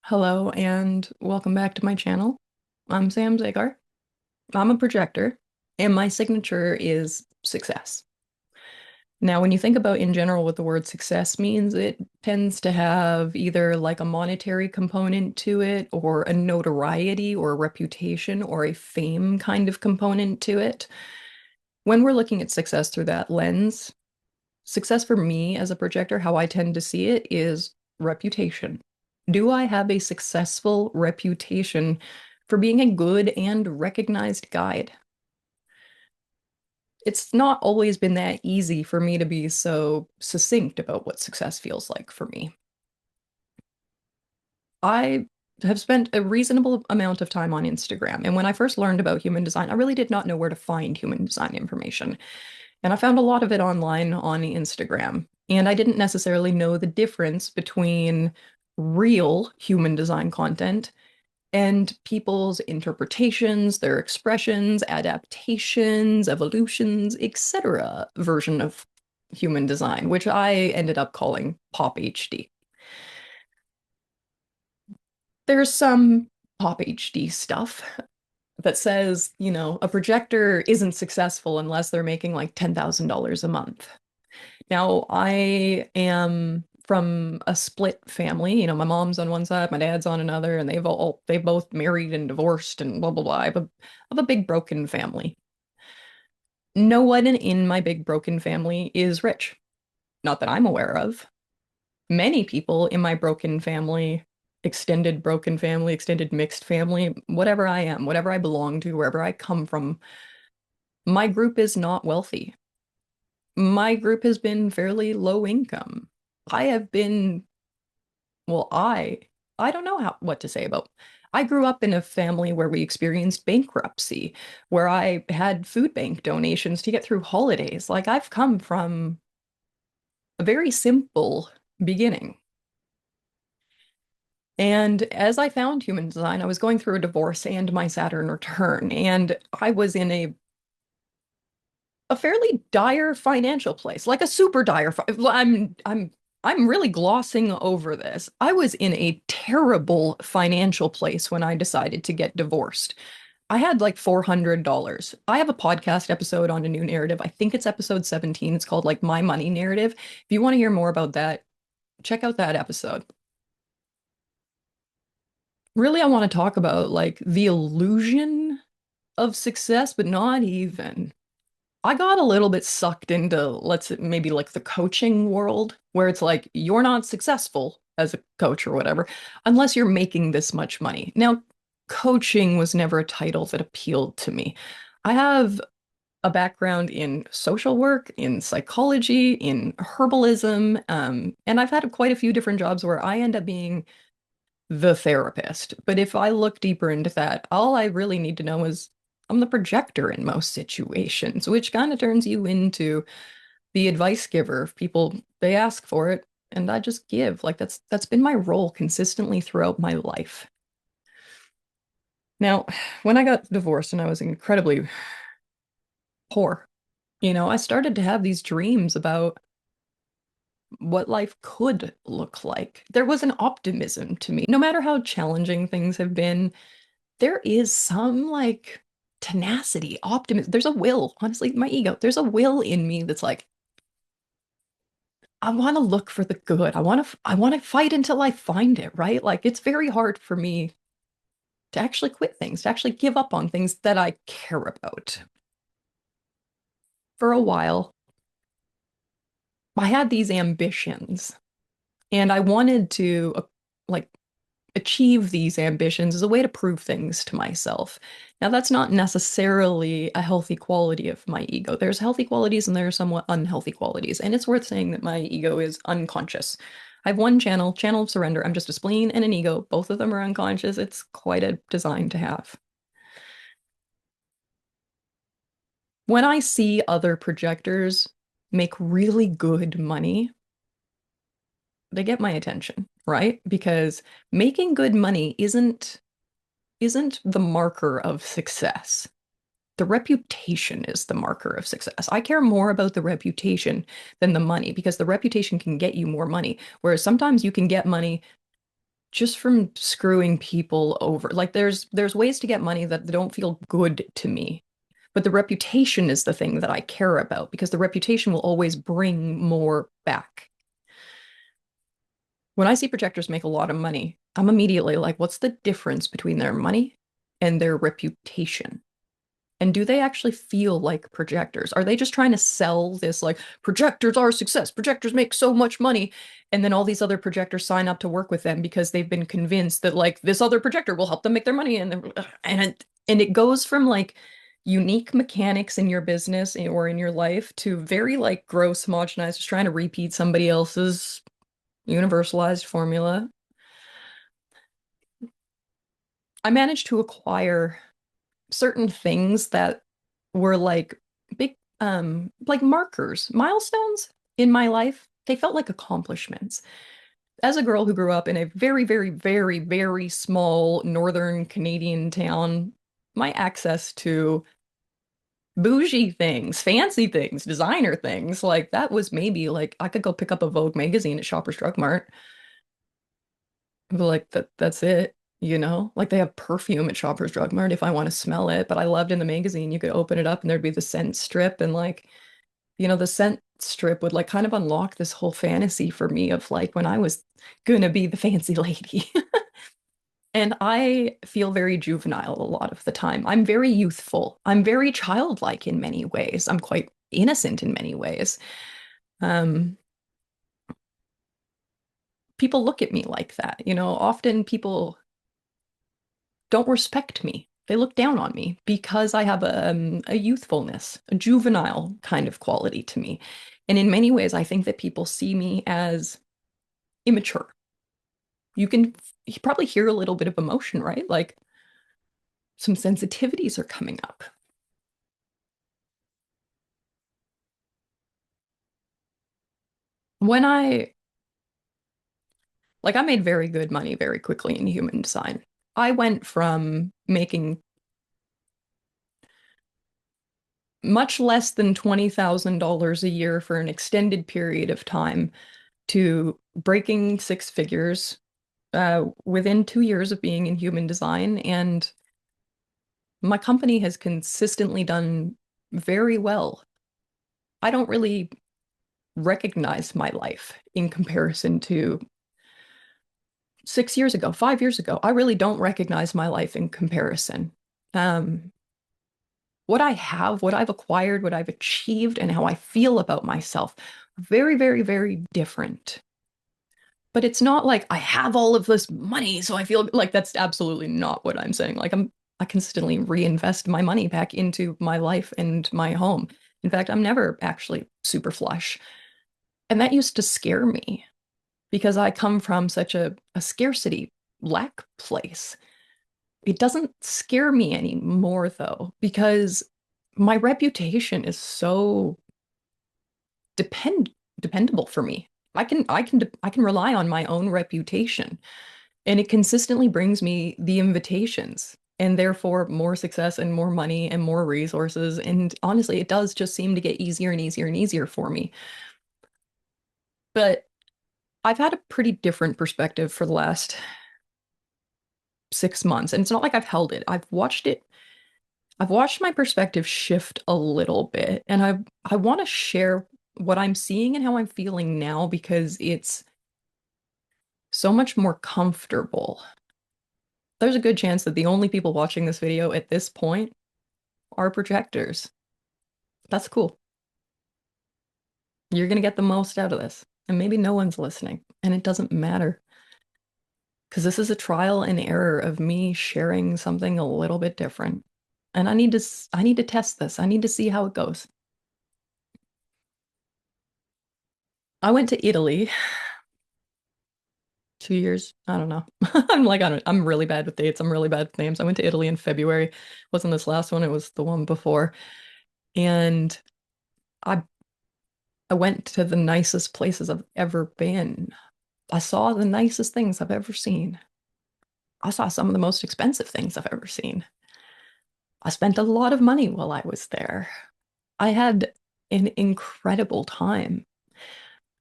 Hello and welcome back to my channel. I'm Sam Zagar. I'm a projector, and my signature is success. Now, when you think about in general what the word success means, it tends to have either like a monetary component to it, or a notoriety, or a reputation, or a fame kind of component to it. When we're looking at success through that lens, success for me as a projector, how I tend to see it is reputation. Do I have a successful reputation for being a good and recognized guide? It's not always been that easy for me to be so succinct about what success feels like for me. I have spent a reasonable amount of time on Instagram, and when I first learned about human design, I really did not know where to find human design information. And I found a lot of it online on Instagram. And I didn't necessarily know the difference between real human design content and people's interpretations, their expressions, adaptations, evolutions, etc. version of human design, which I ended up calling Pop HD. There's some Pop HD stuff that says, a projector isn't successful unless they're making like $10,000 a month. Now, I am from a split family. My mom's on one side, my dad's on another, and they both married and divorced and blah blah blah. I have a big broken family. No one in my big broken family is rich. Not that I'm aware of. Many people in my broken family, extended mixed family, whatever I am, whatever I belong to, wherever I come from, my group is not wealthy. My group has been fairly low income. I have been, well, I don't know what to say about. I grew up in a family where we experienced bankruptcy, where I had food bank donations to get through holidays. Like I've come from a very simple beginning. And as I found human design, I was going through a divorce and my Saturn return, and I was in a fairly dire financial place, like a super dire. I'm really glossing over this. I was in a terrible financial place when I decided to get divorced. I had like $400. I have a podcast episode on a new narrative. I think it's episode 17. It's called like My Money Narrative. If you want to hear more about that, check out that episode. Really, I want to talk about like the illusion of success, but not even. I got a little bit sucked into, let's say, maybe like the coaching world, where it's like you're not successful as a coach or whatever unless you're making this much money. Now, coaching was never a title that appealed to me. I have a background in social work, in psychology, in herbalism, and I've had quite a few different jobs where I end up being the therapist. But if I look deeper into that, all I really need to know is I'm the projector in most situations, which kind of turns you into the advice giver. If people they ask for it, and I just give. Like that's been my role consistently throughout my life. Now, when I got divorced and I was incredibly poor, I started to have these dreams about what life could look like. There was an optimism to me. No matter how challenging things have been, there is some like tenacity, optimism. There's a will, honestly, my ego. There's a will in me that's like, I want to look for the good. I want to fight until I find it, right? Like it's very hard for me to actually quit things, to actually give up on things that I care about. For a while, I had these ambitions and I wanted to like achieve these ambitions as a way to prove things to myself. Now, that's not necessarily a healthy quality of my ego. There's healthy qualities and there are somewhat unhealthy qualities. And it's worth saying that my ego is unconscious. I have one channel, channel of surrender. I'm just a spleen and an ego. Both of them are unconscious. It's quite a design to have. When I see other projectors make really good money, they get my attention, right? Because making good money isn't the marker of success. The reputation is the marker of success. I care more about the reputation than the money because the reputation can get you more money. Whereas sometimes you can get money just from screwing people over. Like there's ways to get money that don't feel good to me. But the reputation is the thing that I care about because the reputation will always bring more back. When I see projectors make a lot of money, I'm immediately like, what's the difference between their money and their reputation? And do they actually feel like projectors? Are they just trying to sell this like projectors are success, projectors make so much money, and then all these other projectors sign up to work with them because they've been convinced that like this other projector will help them make their money, and it goes from like unique mechanics in your business or in your life to very like gross, homogenized, just trying to repeat somebody else's universalized formula. I managed to acquire certain things that were big like markers, milestones in my life. They felt like accomplishments. As a girl who grew up in a very, very, very, very small northern Canadian town, my access to bougie things, fancy things, designer things, like that was maybe like I could go pick up a Vogue magazine at Shoppers Drug Mart. But like that's it, you know? Like they have perfume at Shoppers Drug Mart if I want to smell it, but I loved in the magazine you could open it up and there'd be the scent strip and like, the scent strip would like kind of unlock this whole fantasy for me of like when I was gonna be the fancy lady. And I feel very juvenile a lot of the time. I'm very youthful. I'm very childlike in many ways. I'm quite innocent in many ways. Um, People look at me like that. Often people don't respect me. They look down on me because I have a youthfulness, a juvenile kind of quality to me. And in many ways, I think that people see me as immature. You probably hear a little bit of emotion, right? Like some sensitivities are coming up. When I made very good money very quickly in human design. I went from making much less than $20,000 a year for an extended period of time to breaking six figures within 2 years of being in human design. And my company has consistently done very well. I don't really recognize my life in comparison to 6 years ago, 5 years ago. I really don't recognize my life in comparison. Um, what I have, what I've acquired, what I've achieved, and how I feel about myself, very, very, very different. But it's not like I have all of this money, so I feel like that's absolutely not what I'm saying. I consistently reinvest my money back into my life and my home. In fact, I'm never actually super flush. And that used to scare me because I come from such a scarcity lack place. It doesn't scare me anymore though, because my reputation is so dependable for me. I can rely on my own reputation, and it consistently brings me the invitations and therefore more success and more money and more resources. And honestly, it does just seem to get easier and easier and easier for me. But I've had a pretty different perspective for the last 6 months, and it's not like I've held it. I've watched my perspective shift a little bit, and I want to share what I'm seeing and how I'm feeling now because it's so much more comfortable. There's a good chance that the only people watching this video at this point are projectors. That's cool. You're gonna get the most out of this, and maybe no one's listening, and it doesn't matter because this is a trial and error of me sharing something a little bit different. And I need to test this. I need to see how it goes. I went to Italy 2 years. I don't know. I'm really bad with dates. I'm really bad with names. I went to Italy in February. Wasn't this last one, it was the one before. And I I went to the nicest places I've ever been. I saw the nicest things I've ever seen. I saw some of the most expensive things I've ever seen. I spent a lot of money while I was there. I had an incredible time.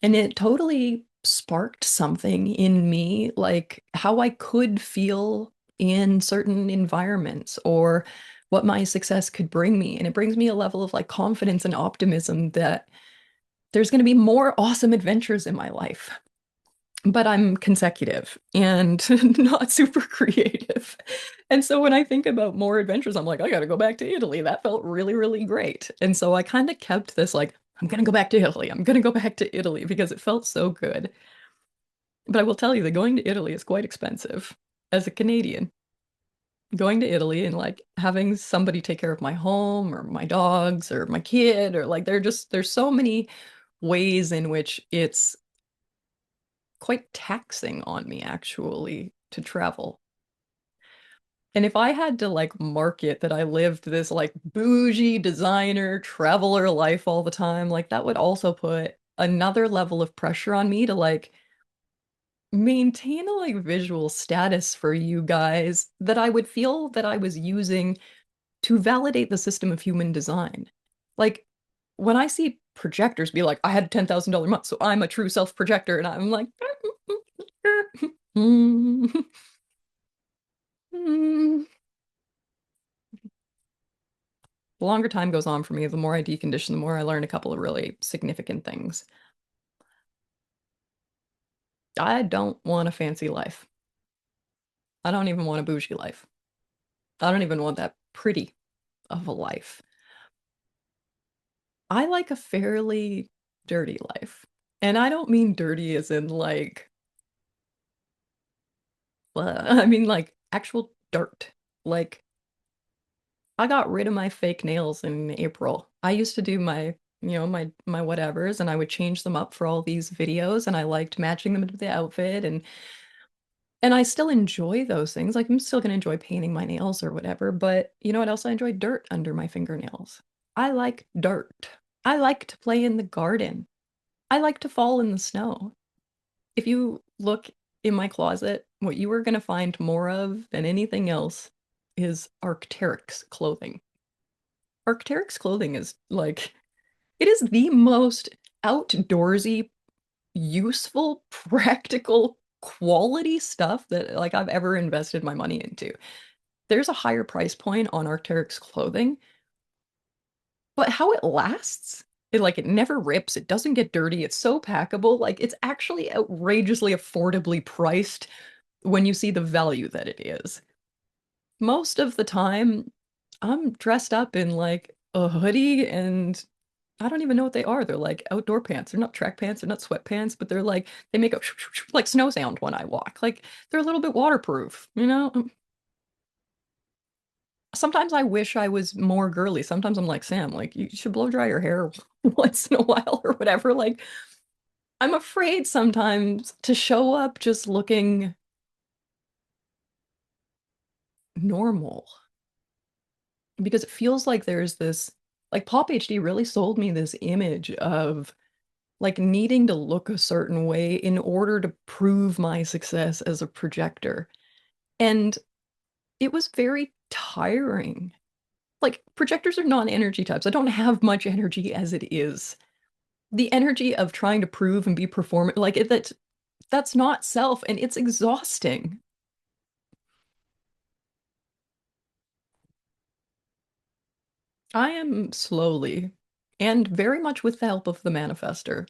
And it totally sparked something in me, like how I could feel in certain environments or what my success could bring me. And it brings me a level of like confidence and optimism that there's going to be more awesome adventures in my life. But I'm consecutive and not super creative. And so when I think about more adventures, I'm like, I got to go back to Italy. That felt really, really great. And so I kind of kept this like, I'm going to go back to Italy. I'm going to go back to Italy because it felt so good. But I will tell you that going to Italy is quite expensive. As a Canadian, going to Italy and like having somebody take care of my home or my dogs or my kid or like there's so many ways in which it's quite taxing on me actually to travel. And if I had to like market that I lived this like bougie designer traveler life all the time, like that would also put another level of pressure on me to like maintain a like visual status for you guys that I would feel that I was using to validate the system of human design. Like when I see projectors be like, I had a $10,000 month, so I'm a true self projector, and I'm like, mm, mm. The longer time goes on for me, the more I decondition, the more I learn a couple of really significant things. I don't want a fancy life. I don't even want a bougie life. I don't even want that pretty of a life. I like a fairly dirty life. And I don't mean dirty as in like, I mean like actual dirt. Like I got rid of my fake nails in April. I used to do my whatevers and I would change them up for all these videos and I liked matching them to the outfit and I still enjoy those things. Like I'm still gonna enjoy painting my nails or whatever, but you know what else I enjoy? Dirt under my fingernails. I like dirt. I like to play in the garden. I like to fall in the snow. If you look in my closet, what you are gonna find more of than anything else is Arc'teryx clothing. Arc'teryx clothing is like it is the most outdoorsy, useful, practical, quality stuff that like I've ever invested my money into. There's a higher price point on Arc'teryx clothing, but how it lasts, it never rips, it doesn't get dirty, it's so packable, like it's actually outrageously affordably priced when you see the value that it is. Most of the time, I'm dressed up in like a hoodie and I don't even know what they are. They're like outdoor pants. They're not track pants. They're not sweatpants, but they're like they make a like snow sound when I walk. Like they're a little bit waterproof, you know? Sometimes I wish I was more girly. Sometimes I'm like, Sam, like you should blow dry your hair once in a while or whatever. Like I'm afraid sometimes to show up just looking normal because it feels like there's this like Pop HD really sold me this image of like needing to look a certain way in order to prove my success as a projector. And it was very tiring. Like projectors are non-energy types. I don't have much energy as it is. The energy of trying to prove and be performant, like that's not self and it's exhausting. I am slowly and very much with the help of the manifester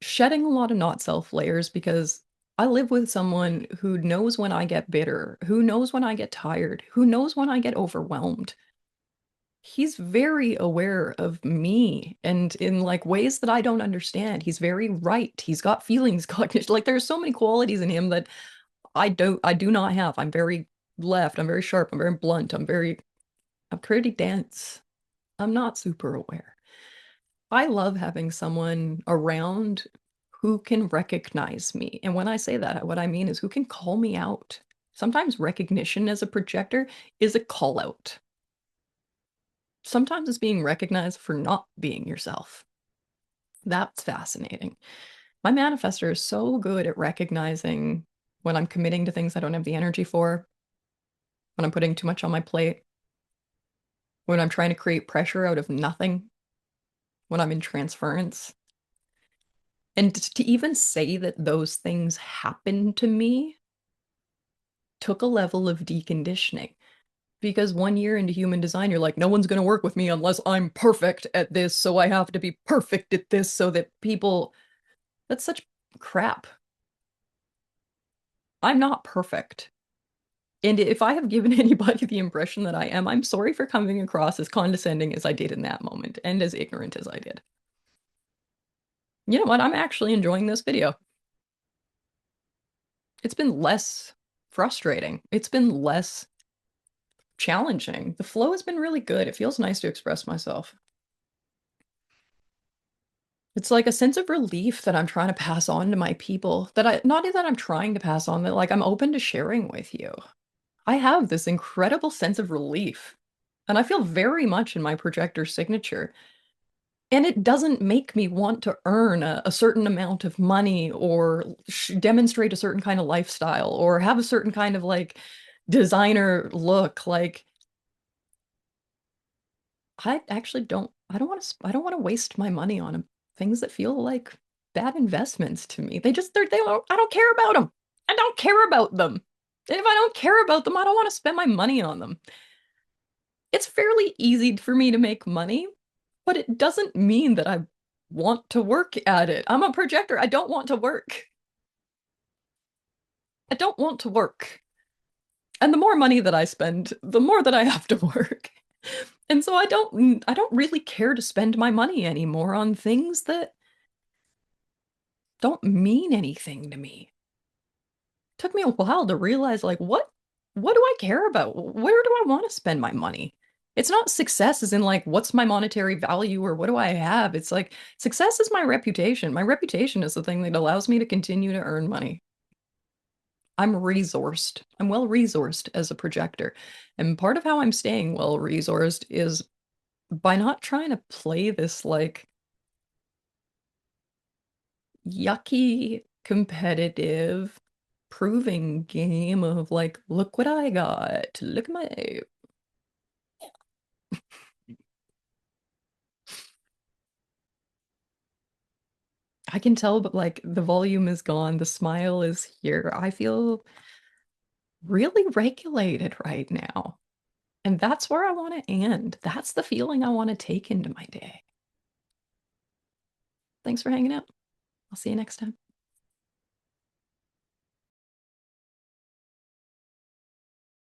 shedding a lot of not self layers because I live with someone who knows when I get bitter, who knows when I get tired, who knows when I get overwhelmed. He's very aware of me and in like ways that I don't understand. He's very right. He's got feelings cognition. Like there's so many qualities in him that I do not have. I'm very left. I'm very sharp. I'm very blunt. I'm pretty dense. I'm not super aware. I love having someone around who can recognize me. And when I say that, what I mean is who can call me out. Sometimes recognition as a projector is a call out. Sometimes it's being recognized for not being yourself. That's fascinating. My manifestor is so good at recognizing when I'm committing to things I don't have the energy for, when I'm putting too much on my plate, when I'm trying to create pressure out of nothing, when I'm in transference. And to even say that those things happened to me took a level of deconditioning. Because 1 year into human design, you're like, no one's going to work with me unless I'm perfect at this. So I have to be perfect at this so that people. That's such crap. I'm not perfect. And if I have given anybody the impression that I am, I'm sorry for coming across as condescending as I did in that moment and as ignorant as I did. You know what? I'm actually enjoying this video. It's been less frustrating. It's been less challenging. The flow has been really good. It feels nice to express myself. It's like a sense of relief that I'm trying to pass on to my people, that I not that I'm trying to pass on, that like I'm open to sharing with you. I have this incredible sense of relief, and I feel very much in my projector signature. And it doesn't make me want to earn a certain amount of money or demonstrate a certain kind of lifestyle or have a certain kind of like designer look. Like I actually I don't want to waste my money on things that feel like bad investments to me. They don't, I don't care about them. I don't care about them. And if I don't care about them, I don't want to spend my money on them. It's fairly easy for me to make money, but it doesn't mean that I want to work at it. I'm a projector. I don't want to work. I don't want to work. And the more money that I spend, the more that I have to work. And so I don't really care to spend my money anymore on things that don't mean anything to me. It took me a while to realize like what do I care about? Where do I want to spend my money? It's not success as in like what's my monetary value or what do I have? It's like success is my reputation. My reputation is the thing that allows me to continue to earn money. I'm resourced. I'm well resourced as a projector. And part of how I'm staying well resourced is by not trying to play this like yucky, competitive, proving game of like, look what I got. Look at my. I can tell, but like the volume is gone. The smile is here. I feel really regulated right now. And that's where I want to end. That's the feeling I want to take into my day. Thanks for hanging out. I'll see you next time.